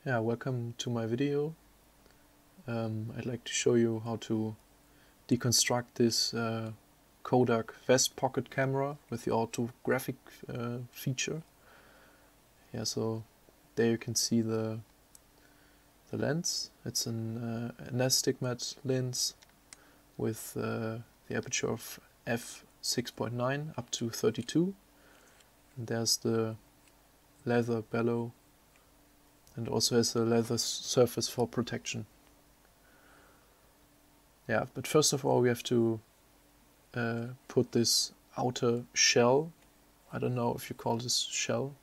Yeah, welcome to my video. I'd like to show you how to deconstruct this Kodak Vest Pocket Camera with the Autographic feature. Yeah, so there you can see the lens. It's an astigmat lens with the aperture of f6.9 up to 32. And there's the leather bellow and also has a leather surface for protection. Yeah, but first of all we have to put this outer shell. I don't know if you call this shell.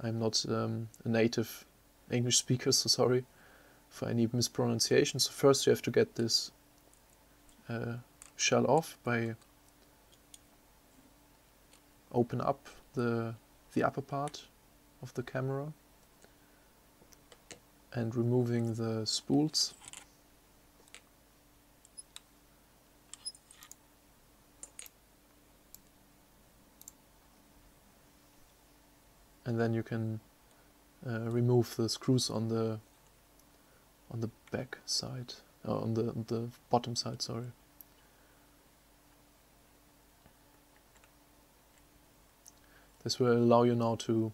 I'm not a native English speaker, so sorry for any mispronunciation. So first you have to get this shell off by open up the upper part of the camera and removing the spools. And then you can remove the screws on the back side, on the bottom side, sorry. This will allow you now to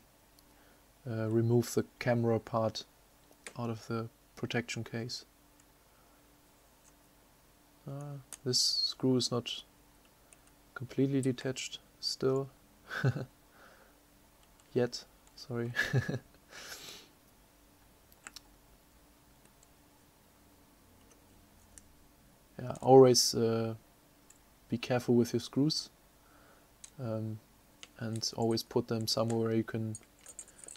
remove the camera part out of the protection case. This screw is not completely detached still. Yet, sorry. Yeah, always be careful with your screws, and always put them somewhere where you can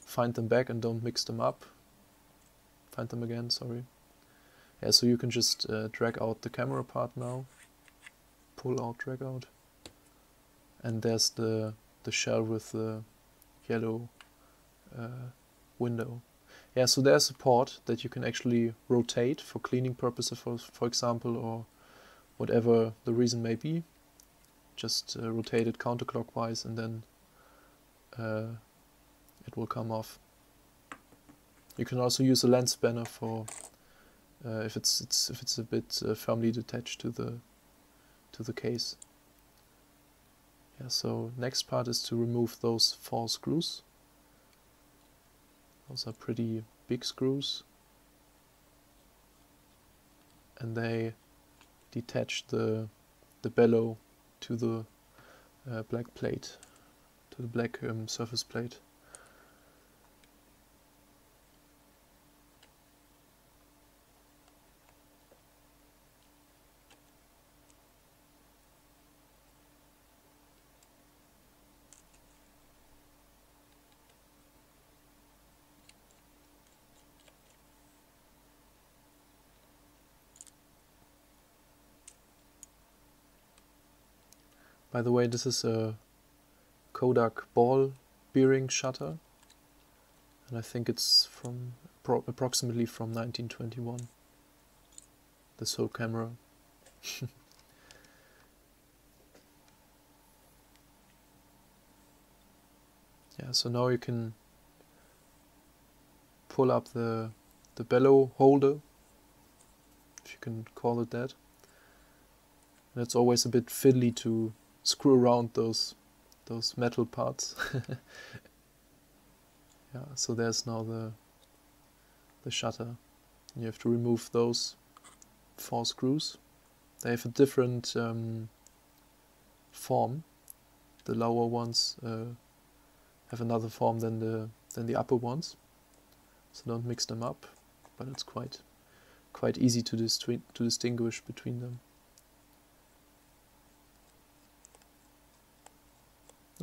find them back and don't mix them up. Find them again, sorry. Yeah, so you can just drag out the camera part now. Pull out, drag out. And there's the shell with the yellow window. Yeah, so there's a port that you can actually rotate for cleaning purposes, for example, or whatever the reason may be. Just rotate it counterclockwise and then it will come off. You can also use a lens spanner for if it's a bit firmly detached to the case. Yeah, so next part is to remove those 4 screws. Those are pretty big screws, and they detach the bellow to the black plate, to the black surface plate. By the way, this is a Kodak ball bearing shutter, and I think it's from approximately from 1921. This whole camera. Yeah, so now you can pull up the bellow holder, if you can call it that. And it's always a bit fiddly to screw around those metal parts. Yeah, so there's now the shutter. You have to remove those 4 screws. They have a different form. The lower ones have another form than the upper ones, so don't mix them up. But it's quite easy to distinguish between them.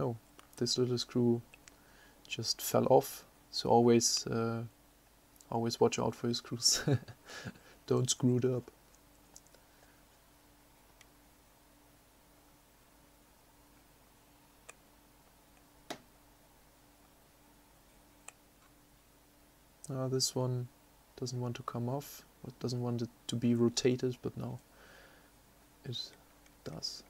Oh, this little screw just fell off, so always watch out for your screws. Don't screw it up. This one doesn't want to come off, or doesn't want it to be rotated, but now it does.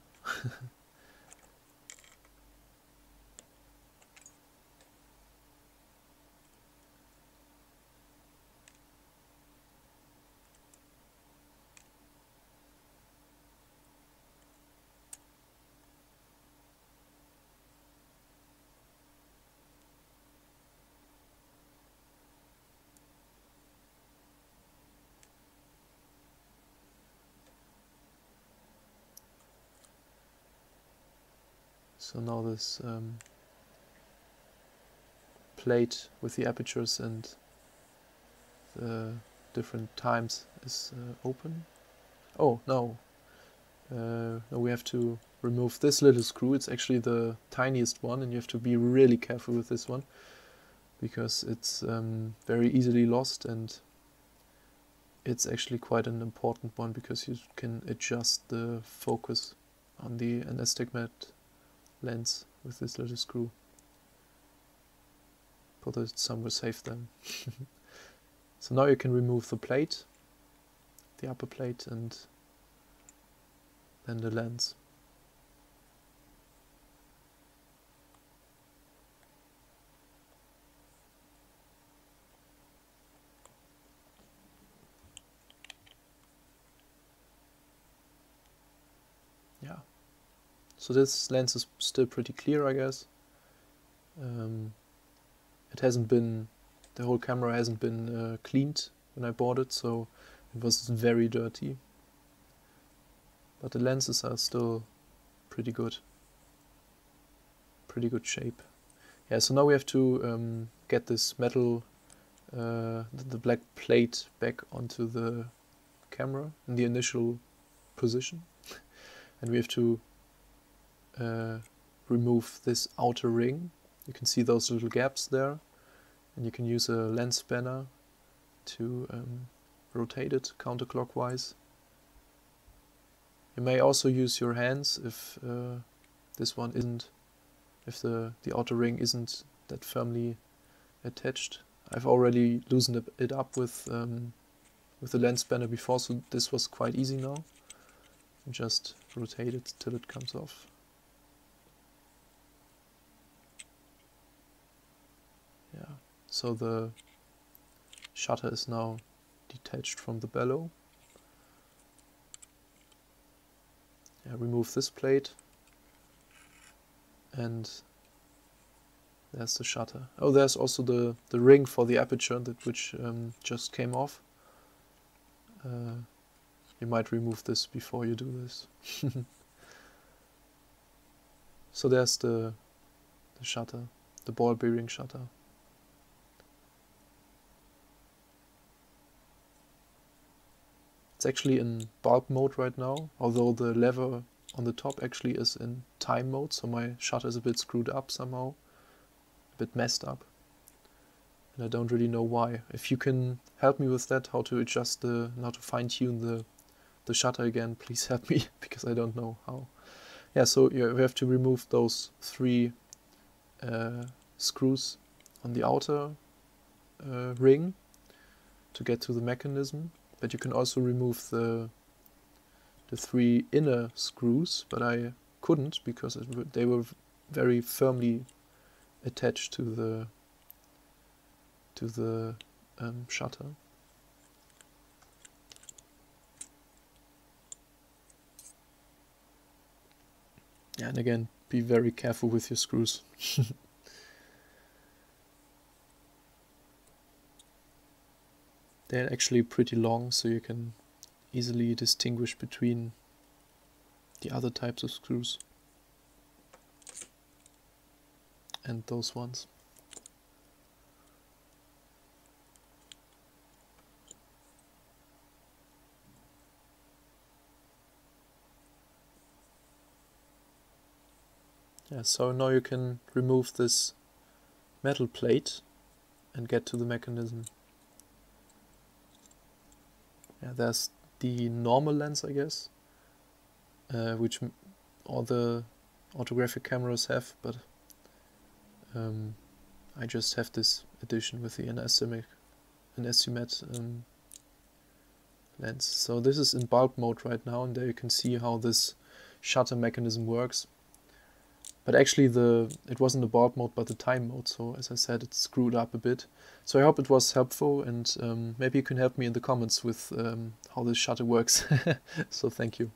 So now this plate with the apertures and the different times is open. Oh no, now we have to remove this little screw. It's actually the tiniest one, and you have to be really careful with this one because it's very easily lost, and it's actually quite an important one because you can adjust the focus on the astigmat lens with this little screw. Put it somewhere safe then. So now you can remove the plate, the upper plate, and then the lens. Yeah. So this lens is still pretty clear, I guess. It hasn't been, the whole camera hasn't been cleaned when I bought it, so it was very dirty. But the lenses are still pretty good shape. Yeah, so now we have to get this metal, the black plate back onto the camera in the initial position. And we have to remove this outer ring. You can see those little gaps there, and you can use a lens spanner to rotate it counterclockwise. You may also use your hands if this one isn't, if the outer ring isn't that firmly attached. I've already loosened it up with the lens spanner before, so this was quite easy now. Just rotate it till it comes off. Yeah, so the shutter is now detached from the bellow. Yeah, remove this plate, and there's the shutter. Oh, there's also the ring for the aperture which just came off. You might remove this before you do this. So there's the shutter, the ball bearing shutter. It's actually in bulb mode right now, although the lever on the top actually is in time mode, so my shutter is a bit screwed up somehow, a bit messed up. And I don't really know why. If you can help me with that, how to adjust how to fine tune the shutter again, please help me, because I don't know how. Yeah, so you have to remove those 3 screws on the outer ring to get to the mechanism, but you can also remove the 3 inner screws, but I couldn't because they were very firmly attached to the shutter. Yeah, and again, be very careful with your screws. They're actually pretty long, so you can easily distinguish between the other types of screws and those ones. Yeah, so now you can remove this metal plate and get to the mechanism. Yeah, there's the normal lens, I guess, which all the autographic cameras have, but I just have this edition with the astigmat lens. So this is in bulb mode right now, and there you can see how this shutter mechanism works. But actually it wasn't the bulb mode but the time mode, so as I said, it's screwed up a bit. So I hope it was helpful, and maybe you can help me in the comments with how this shutter works. So thank you.